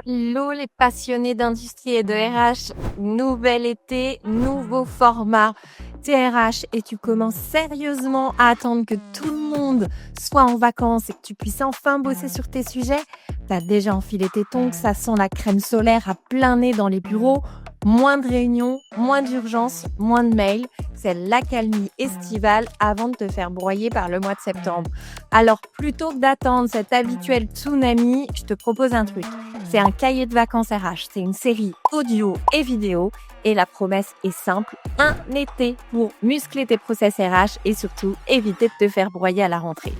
Hello les passionnés d'industrie et de RH, nouvel été, nouveau format TRH et tu commences sérieusement à attendre que tout le monde soit en vacances et que tu puisses enfin bosser sur tes sujets. T'as déjà enfilé tes tongs, ça sent la crème solaire à plein nez dans les bureaux, moins de réunions, moins d'urgences, moins de mails. C'est l'accalmie estivale avant de te faire broyer par le mois de septembre. Alors plutôt que d'attendre cet habituel tsunami, je te propose un truc. C'est un cahier de vacances RH. C'est une série audio et vidéo. Et la promesse est simple. Un été pour muscler tes process RH et surtout éviter de te faire broyer à la rentrée.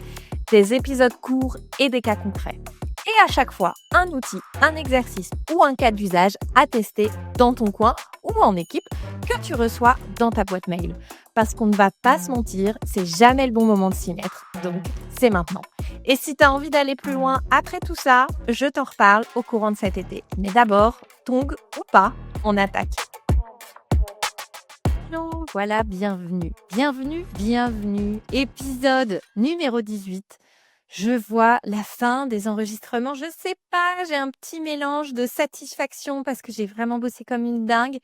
Des épisodes courts et des cas concrets. Et à chaque fois, un outil, un exercice ou un cas d'usage à tester dans ton coin ou en équipe que tu reçois dans ta boîte mail. Parce qu'on ne va pas se mentir, c'est jamais le bon moment de s'y mettre. Donc, c'est maintenant. Et si tu as envie d'aller plus loin après tout ça, je t'en reparle au courant de cet été. Mais d'abord, tongs ou pas, on attaque. Hello, voilà, bienvenue. Bienvenue. Épisode numéro 18. Je vois la fin des enregistrements. Je sais pas, j'ai un petit mélange de satisfaction parce que j'ai vraiment bossé comme une dingue.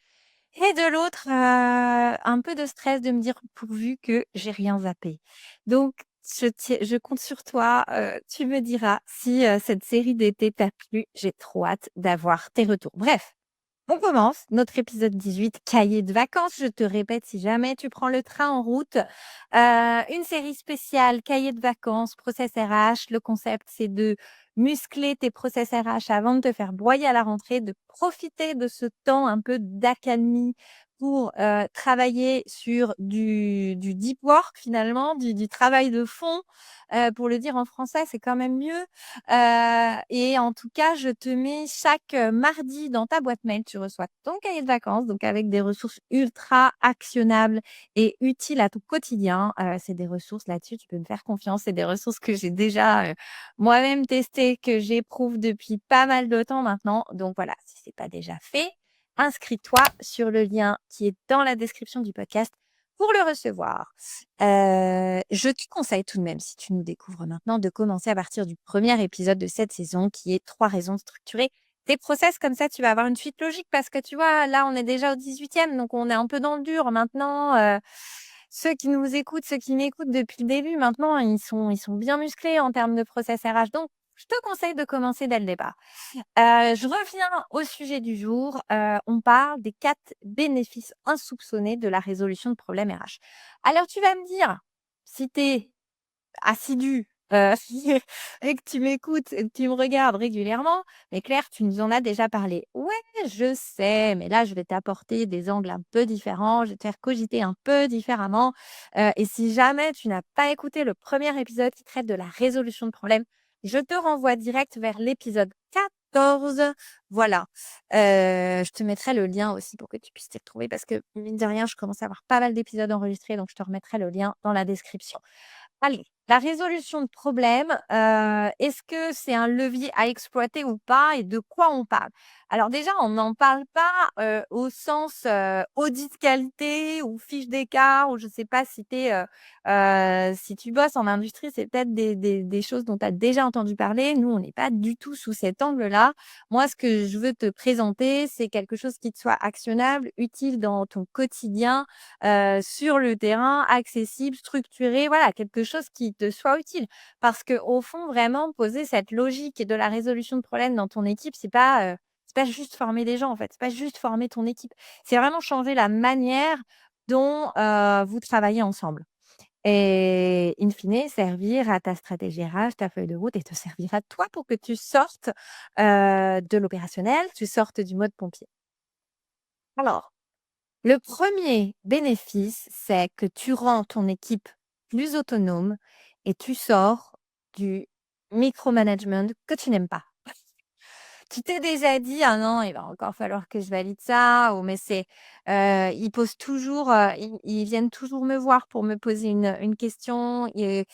Et de l'autre, un peu de stress de me dire pourvu que j'ai rien zappé. Donc je compte sur toi, tu me diras si, cette série d'été t'a plu. J'ai trop hâte d'avoir tes retours. Bref, on commence notre épisode 18, cahier de vacances. Je te répète si jamais tu prends le train en route, une série spéciale cahier de vacances, process RH. Le concept, c'est de muscler tes process RH avant de te faire broyer à la rentrée, de profiter de ce temps un peu d'accalmie pour, travailler sur du deep work finalement, du travail de fond, pour le dire en français, c'est quand même mieux. Et en tout cas, je te mets chaque, mardi dans ta boîte mail, tu reçois ton cahier de vacances, donc avec des ressources ultra actionnables et utiles à ton quotidien. C'est des ressources là-dessus, tu peux me faire confiance. C'est des ressources que j'ai déjà, moi-même testées, que j'éprouve depuis pas mal de temps maintenant. Donc voilà, si c'est pas déjà fait, inscris-toi sur le lien qui est dans la description du podcast pour le recevoir. Je te conseille tout de même, si tu nous découvres maintenant, de commencer à partir du premier épisode de cette saison qui est 3 raisons de structurer tes process. Comme ça, tu vas avoir une suite logique parce que tu vois, là, on est déjà au 18e, donc on est un peu dans le dur. Maintenant, ceux qui nous écoutent, ceux qui m'écoutent depuis le début, maintenant, ils sont bien musclés en termes de process RH. Donc, je te conseille de commencer dès le départ. Je reviens au sujet du jour. On parle des 4 bénéfices insoupçonnés de la résolution de problèmes RH. Alors tu vas me dire, si tu es assidu, et que tu m'écoutes et que tu me regardes régulièrement: «Mais Claire, tu nous en as déjà parlé». Ouais, je sais, mais là, je vais t'apporter des angles un peu différents, je vais te faire cogiter un peu différemment, et si jamais tu n'as pas écouté le premier épisode qui traite de la résolution de problèmes, je te renvoie direct vers l'épisode 14. Voilà, je te mettrai le lien aussi pour que tu puisses t'y retrouver parce que mine de rien, je commence à avoir pas mal d'épisodes enregistrés, donc je te remettrai le lien dans la description. Allez, la résolution de problèmes, est-ce que c'est un levier à exploiter ou pas et de quoi on parle? Alors déjà, on n'en parle pas, au sens, audit qualité ou fiche d'écart ou je sais pas si si tu bosses en industrie, c'est peut-être des choses dont tu as déjà entendu parler. Nous, on n'est pas du tout sous cet angle-là. Moi, ce que je veux te présenter, c'est quelque chose qui te soit actionnable, utile dans ton quotidien, sur le terrain, accessible, structuré, voilà, quelque chose qui te soit utile. Parce que au fond, vraiment poser cette logique de la résolution de problèmes dans ton équipe, c'est pas juste former des gens, en fait, c'est pas juste former ton équipe. C'est vraiment changer la manière dont, vous travaillez ensemble et in fine, servir à ta stratégie RH, ta feuille de route et te servir à toi pour que tu sortes, de l'opérationnel, tu sortes du mode pompier. Alors le premier bénéfice, c'est que tu rends ton équipe plus autonome et tu sors du micromanagement que tu n'aimes pas. Tu t'es déjà dit: «Ah non, il va encore falloir que je valide ça» ou mais ils posent toujours, ils viennent toujours me voir pour me poser une question et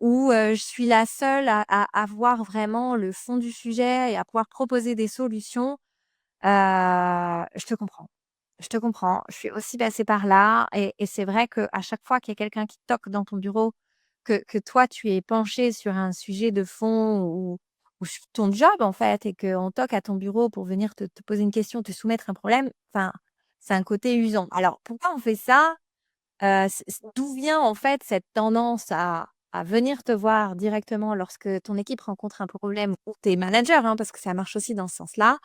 où, je suis la seule à voir vraiment le fond du sujet et à pouvoir proposer des solutions. Je te comprends. Je te comprends. Je suis aussi passée par là et c'est vrai qu'à chaque fois qu'il y a quelqu'un qui toque dans ton bureau, que toi tu es penché sur un sujet de fond ou sur ton job, en fait, et qu'on toque à ton bureau pour venir te poser une question, te soumettre un problème, enfin, c'est un côté usant. Alors, pourquoi on fait ça? D'où vient, en fait, cette tendance à venir te voir directement lorsque ton équipe rencontre un problème ou tes managers, hein, parce que ça marche aussi dans ce sens-là?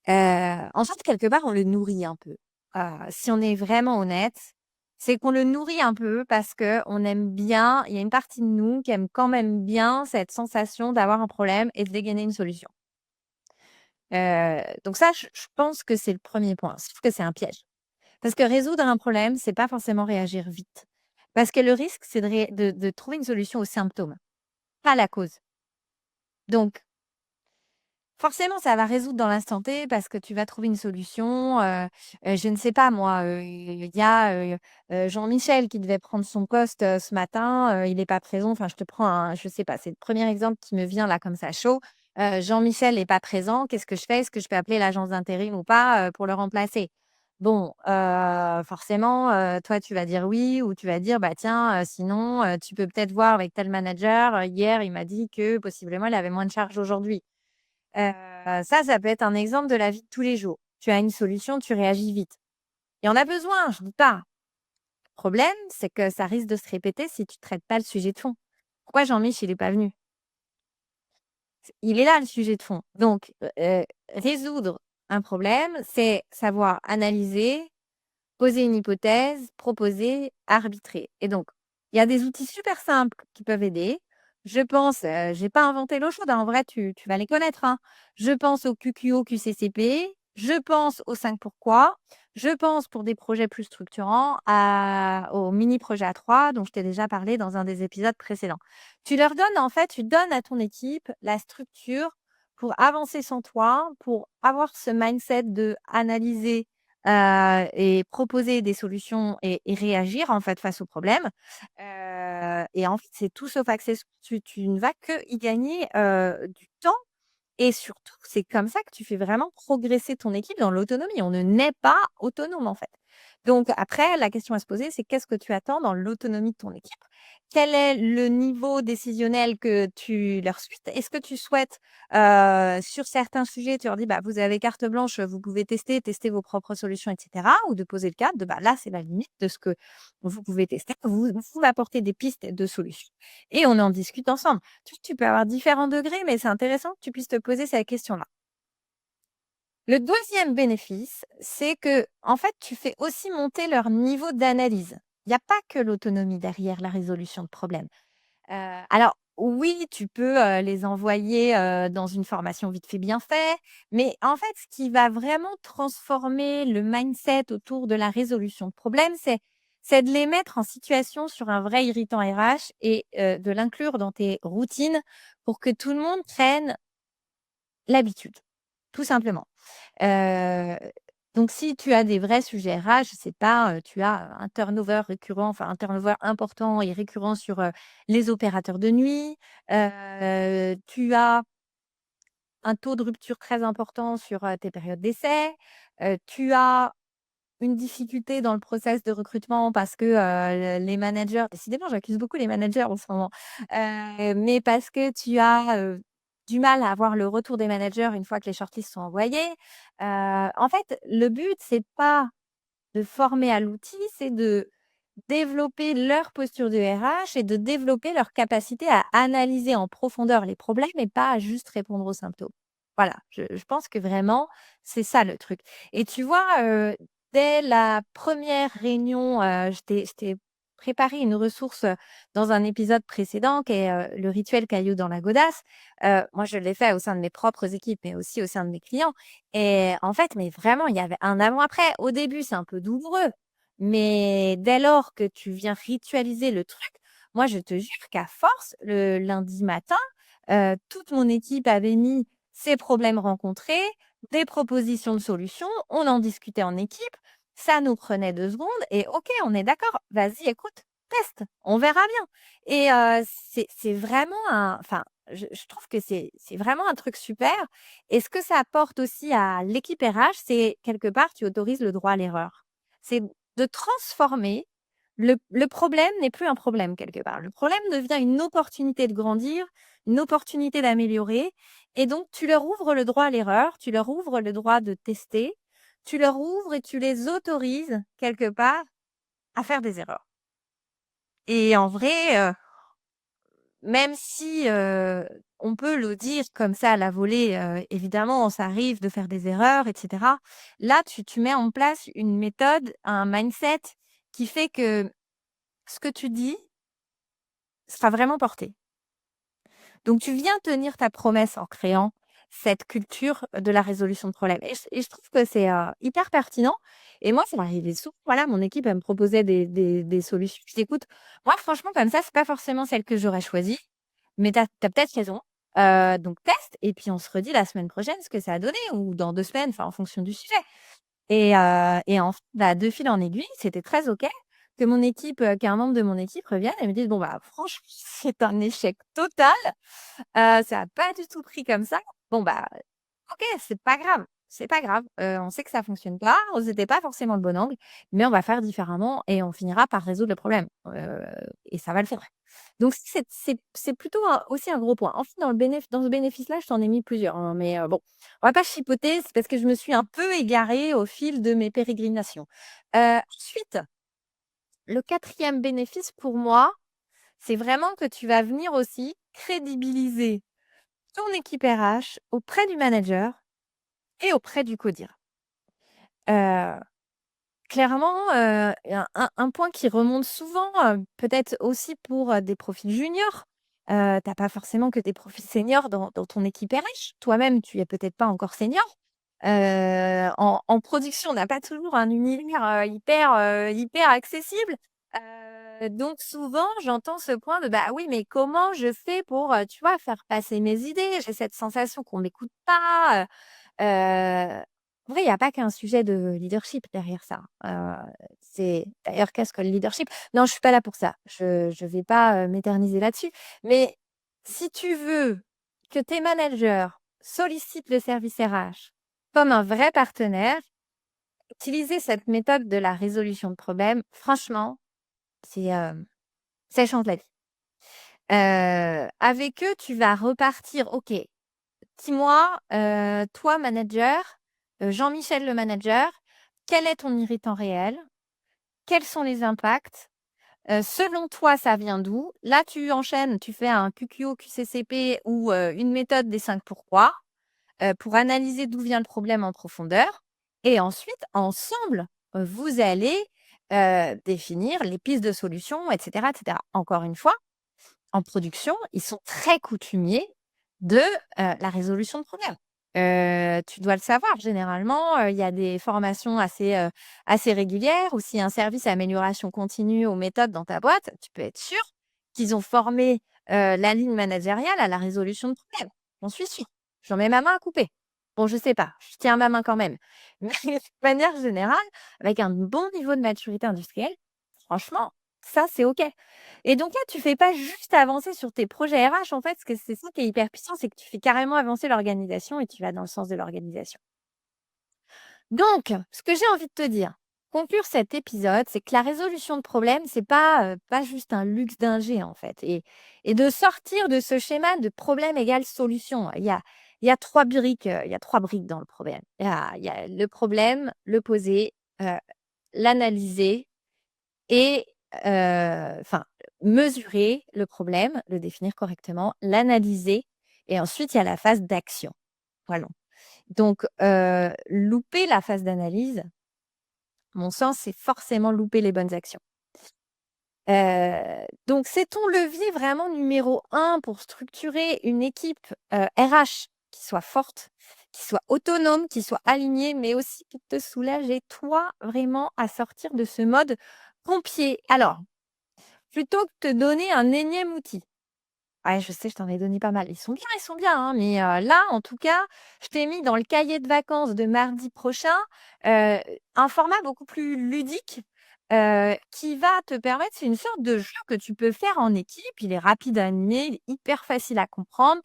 En fait, quelque part, on le nourrit un peu. Si on est vraiment honnête, c'est qu'on le nourrit un peu parce qu'on aime bien, il y a une partie de nous qui aime quand même bien cette sensation d'avoir un problème et de dégainer une solution. Donc ça, je pense que c'est le premier point. Sauf que c'est un piège. Parce que résoudre un problème, c'est pas forcément réagir vite. Parce que le risque, c'est de trouver une solution au symptôme, pas à la cause. Donc, forcément, ça va résoudre dans l'instant T parce que tu vas trouver une solution. Je ne sais pas moi, il y a, Jean-Michel qui devait prendre son poste, ce matin, il est pas présent. Enfin, je te prends je sais pas, c'est le premier exemple qui me vient là comme ça chaud. Jean-Michel est pas présent, qu'est-ce que je fais? Est-ce que je peux appeler l'agence d'intérim ou pas, pour le remplacer? Bon, forcément, toi tu vas dire oui ou tu vas dire: «Bah tiens, sinon, tu peux peut-être voir avec tel manager, hier il m'a dit que possiblement il avait moins de charges aujourd'hui». Ça peut être un exemple de la vie de tous les jours. Tu as une solution, tu réagis vite. Il y en a besoin, je dis pas. Le problème, c'est que ça risque de se répéter si tu ne traites pas le sujet de fond. Pourquoi Jean-Mich, il est pas venu? Il est là le sujet de fond. Donc, résoudre un problème, c'est savoir analyser, poser une hypothèse, proposer, arbitrer. Et donc, il y a des outils super simples qui peuvent aider. Je pense, j'ai pas inventé l'eau chaude, hein, en vrai, tu vas les connaître, hein. Je pense au QQO, QCCP, je pense aux 5 pourquoi, je pense pour des projets plus structurants aux mini projets à 3 dont je t'ai déjà parlé dans un des épisodes précédents. Tu leur donnes, en fait, tu donnes à ton équipe la structure pour avancer sans toi, pour avoir ce mindset de analyser, et proposer des solutions et réagir, en fait, face aux problèmes. Et en fait, c'est tout sauf accessoire. Tu ne vas que y gagner, du temps et surtout, c'est comme ça que tu fais vraiment progresser ton équipe dans l'autonomie. On ne naît pas autonome, en fait. Donc après, la question à se poser, c'est qu'est-ce que tu attends dans l'autonomie de ton équipe? Quel est le niveau décisionnel que tu leur souhaites? Est-ce que tu souhaites, sur certains sujets, tu leur dis: «Bah, vous avez carte blanche, vous pouvez tester vos propres solutions et cetera», ou de poser le cadre de: «Bah, là, c'est la limite de ce que vous pouvez tester. Vous m'apportez des pistes de solutions et on en discute ensemble». Tu peux avoir différents degrés, mais c'est intéressant que tu puisses te poser cette question-là. Le deuxième bénéfice, c'est que, en fait, tu fais aussi monter leur niveau d'analyse. Il n'y a pas que l'autonomie derrière la résolution de problèmes. Alors oui, tu peux, les envoyer, dans une formation vite fait, bien fait, mais en fait, ce qui va vraiment transformer le mindset autour de la résolution de problèmes, c'est de les mettre en situation sur un vrai irritant RH et de l'inclure dans tes routines pour que tout le monde prenne l'habitude, tout simplement. Heu, donc si tu as des vrais sujets RH, je sais pas, tu as un turnover récurrent, enfin un turnover important et récurrent sur, les opérateurs de nuit, tu as un taux de rupture très important sur, tes périodes d'essai, tu as une difficulté dans le process de recrutement parce que, les managers décidément j'accuse beaucoup les managers en ce moment, mais parce que tu as, du mal à avoir le retour des managers une fois que les shortlists sont envoyés. En fait, le but, c'est pas de former à l'outil, c'est de développer leur posture de RH et de développer leur capacité à analyser en profondeur les problèmes et pas à juste répondre aux symptômes. Voilà, je pense que vraiment, c'est ça le truc. Et tu vois, dès la première réunion, je t'ai préparé une ressource, dans un épisode précédent qui est, le rituel caillou dans la godasse. Moi, je l'ai fait au sein de mes propres équipes, mais aussi au sein de mes clients. Et en fait, mais vraiment, il y avait un avant-après. Au début, c'est un peu douloureux, mais dès lors que tu viens ritualiser le truc, moi, je te jure qu'à force, le lundi matin, toute mon équipe avait mis ses problèmes rencontrés, des propositions de solutions, on en discutait en équipe, ça nous prenait 2 secondes et OK, on est d'accord, vas-y, écoute, teste, on verra bien. Et c'est vraiment enfin, je trouve que c'est vraiment un truc super. Et ce que ça apporte aussi à l'équipe RH, c'est quelque part, tu autorises le droit à l'erreur. C'est de transformer le problème n'est plus un problème quelque part. Le problème devient une opportunité de grandir, une opportunité d'améliorer et donc tu leur ouvres le droit à l'erreur, tu leur ouvres le droit de tester, tu leur ouvres et tu les autorises quelque part à faire des erreurs. Et en vrai, même si, on peut le dire comme ça à la volée, évidemment, ça arrive de faire des erreurs et cetera. Là, tu mets en place une méthode, un mindset qui fait que ce que tu dis sera vraiment porté. Donc tu viens tenir ta promesse en créant cette culture de la résolution de problèmes et je trouve que c'est, hyper pertinent et moi, ça m'arrivait souvent, voilà, mon équipe, elle me proposait des solutions. Je dis: «Écoute, moi franchement comme ça, c'est pas forcément celle que j'aurais choisie, mais tu as peut-être raison, donc teste et puis on se redit la semaine prochaine ce que ça a donné ou dans 2 semaines», enfin en fonction du sujet. Et en fait, bah, de fil en aiguille, c'était très OK que mon équipe, qu'un membre de mon équipe revienne et me dise: «Bon, bah, franchement, c'est un échec total, ça a pas du tout pris comme ça. Bon, bah, OK, c'est pas grave, on sait que ça fonctionne pas, c'était pas forcément le bon angle, mais on va faire différemment et on finira par résoudre le problème, et ça va le faire». Donc c'est plutôt aussi un gros point. Ensuite dans ce bénéfice-là, je t'en ai mis plusieurs, hein, mais bon, on va pas chipoter, c'est parce que je me suis un peu égarée au fil de mes pérégrinations. Ensuite, le quatrième bénéfice pour moi, c'est vraiment que tu vas venir aussi crédibiliser ton équipe RH auprès du manager et auprès du codir. Heu, clairement, un point qui remonte souvent, peut-être aussi pour, des profils juniors. Tu pas forcément que des profils seniors dans ton équipe RH. Toi-même, tu es peut-être pas encore senior. En production, on n'a pas toujours un univers, hyper accessible. Donc souvent, j'entends ce point de: «Bah, oui, mais comment je fais pour, tu vois, faire passer mes idées? J'ai cette sensation qu'on m'écoute pas». En vrai, il y a pas qu'un sujet de leadership derrière ça. C'est d'ailleurs qu'est-ce que le leadership? Non, je suis pas là pour ça. Je vais pas, m'éterniser là-dessus. Mais si tu veux que tes managers sollicitent le service RH comme un vrai partenaire, utiliser cette méthode de la résolution de problèmes, franchement, c'est, ça change la vie. Avec eux, tu vas repartir: «OK, dis-moi, toi manager, Jean-Michel le manager, quel est ton irritant réel? Quels sont les impacts? Selon toi, ça vient d'où?» Là, tu enchaînes, tu fais un QQO, QCCP ou une méthode des 5 pourquoi, pour analyser d'où vient le problème en profondeur et ensuite, ensemble, vous allez, définir les pistes de solutions et cetera et cetera. Encore une fois, en production, ils sont très coutumiers de, la résolution de problèmes. Tu dois le savoir, généralement, il y a des formations assez régulières ou s'il y a un service amélioration continue aux méthodes dans ta boîte, tu peux être sûr qu'ils ont formé, la ligne managériale à la résolution de problèmes. J'en suis sûre. J'en mets ma main à couper. Bon, je sais pas, je tiens ma main quand même. Mais de manière générale, avec un bon niveau de maturité industrielle, franchement, ça, c'est OK. Et donc là, tu fais pas juste avancer sur tes projets RH, en fait, parce que c'est ça qui est hyper puissant, c'est que tu fais carrément avancer l'organisation et tu vas dans le sens de l'organisation. Donc, ce que j'ai envie de te dire, conclure cet épisode, c'est que la résolution de problèmes, c'est pas juste un luxe d'ingé, en fait. Et de sortir de ce schéma de problème égale solution. Il y a 3 briques, il y a 3 briques dans le problème. Il y a le problème, le poser, heu, l'analyser et enfin, mesurer le problème, le définir correctement, l'analyser et ensuite il y a la phase d'action. Voilà. Donc louper la phase d'analyse, à mon sens, c'est forcément louper les bonnes actions. Donc c'est ton levier vraiment numéro un pour structurer une équipe, RH qui soit forte, qui soit autonome, qui soit alignée, mais aussi qui te soulager toi vraiment à sortir de ce mode pompier. Alors plutôt que te donner un énième outil. Ouais, je sais, je t'en ai donné pas mal. Ils sont bien, hein, mais là, en tout cas, je t'ai mis dans le cahier de vacances de mardi prochain, heu, un format beaucoup plus ludique, qui va te permettre c'est une sorte de jeu que tu peux faire en équipe. Il est rapide à animer, il est hyper facile à comprendre,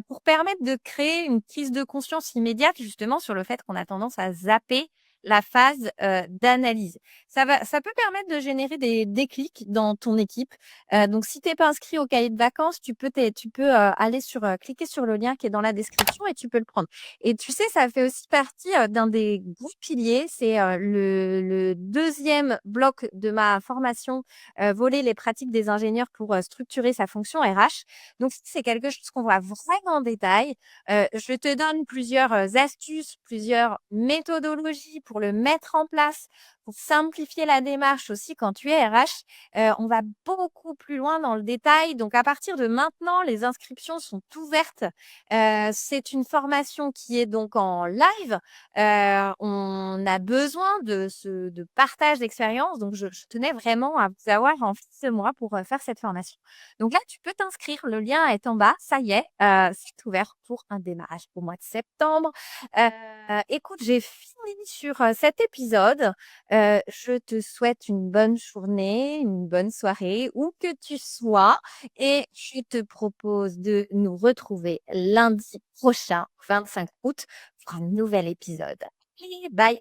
pour permettre de créer une prise de conscience immédiate, justement, sur le fait qu'on a tendance à zapper la phase, d'analyse. Ça peut permettre de générer des déclics dans ton équipe. Donc si tu es pas inscrit au cahier de vacances, tu peux aller cliquer sur le lien qui est dans la description et tu peux le prendre. Et tu sais, ça fait aussi partie, d'un des gros piliers. C'est, le 2e bloc de ma formation, Voler les pratiques des ingénieurs pour, structurer sa fonction RH. Donc c'est quelque chose qu'on voit vraiment en détail. Je te donne plusieurs, astuces, plusieurs méthodologies pour le mettre en place, pour simplifier la démarche aussi quand tu es RH. On va beaucoup plus loin dans le détail. Donc à partir de maintenant, les inscriptions sont ouvertes. C'est une formation qui est donc en live. On a besoin de partage d'expérience. Donc je tenais vraiment à vous avoir en face de moi pour, faire cette formation. Donc là, tu peux t'inscrire. Le lien est en bas. Ça y est, c'est ouvert pour un démarrage au mois de septembre. Heu, Écoute, j'ai fini sur, cet épisode. Je te souhaite une bonne journée, une bonne soirée, où que tu sois et je te propose de nous retrouver lundi prochain, 25 août, pour un nouvel épisode. Allez, bye!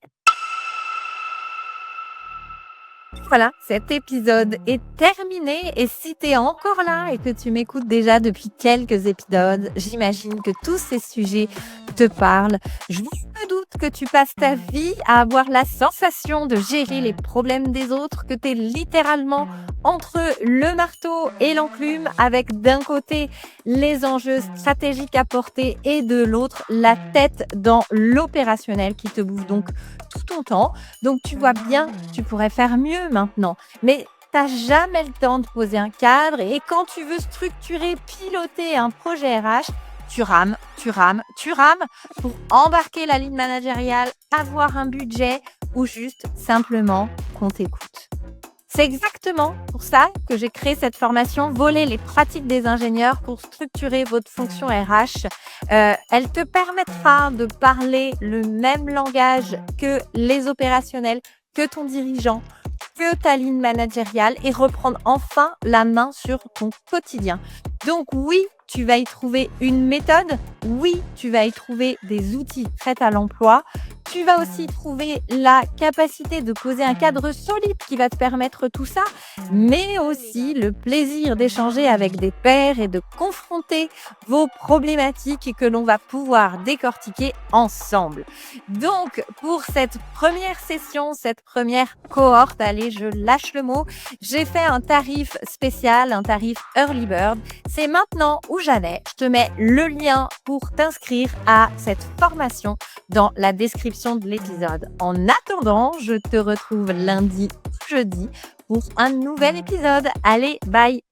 Voilà, cet épisode est terminé et si tu es encore là et que tu m'écoutes déjà depuis quelques épisodes, j'imagine que tous ces sujets te parlent. Je me doute que tu passes ta vie à avoir la sensation de gérer les problèmes des autres, que tu es littéralement entre le marteau et l'enclume avec d'un côté les enjeux stratégiques à porter et de l'autre la tête dans l'opérationnel qui te bouffe donc tout ton temps. Donc tu vois bien, tu pourrais faire mieux maintenant. Mais tu n'as jamais le temps de poser un cadre et quand tu veux structurer, piloter un projet RH, tu rames, tu rames, tu rames pour embarquer la ligne managériale, avoir un budget ou juste simplement qu'on t'écoute. C'est exactement pour ça que j'ai créé cette formation Voler les pratiques des ingénieurs pour structurer votre fonction RH. Elle te permettra de parler le même langage que les opérationnels, que ton dirigeant, que ta ligne managériale et reprendre enfin la main sur ton quotidien. Donc oui, tu vas y trouver une méthode. Oui, tu vas y trouver des outils prêts à l'emploi. Tu vas aussi trouver la capacité de poser un cadre solide qui va te permettre tout ça, mais aussi le plaisir d'échanger avec des pairs et de confronter vos problématiques que l'on va pouvoir décortiquer ensemble. Donc, pour cette première session, cette première cohorte, allez, je lâche le mot, j'ai fait un tarif spécial, un tarif Early Bird. C'est maintenant ou jamais. Je te mets le lien pour t'inscrire à cette formation dans la description de l'épisode. En attendant, je te retrouve lundi ou jeudi pour un nouvel épisode. Allez, bye!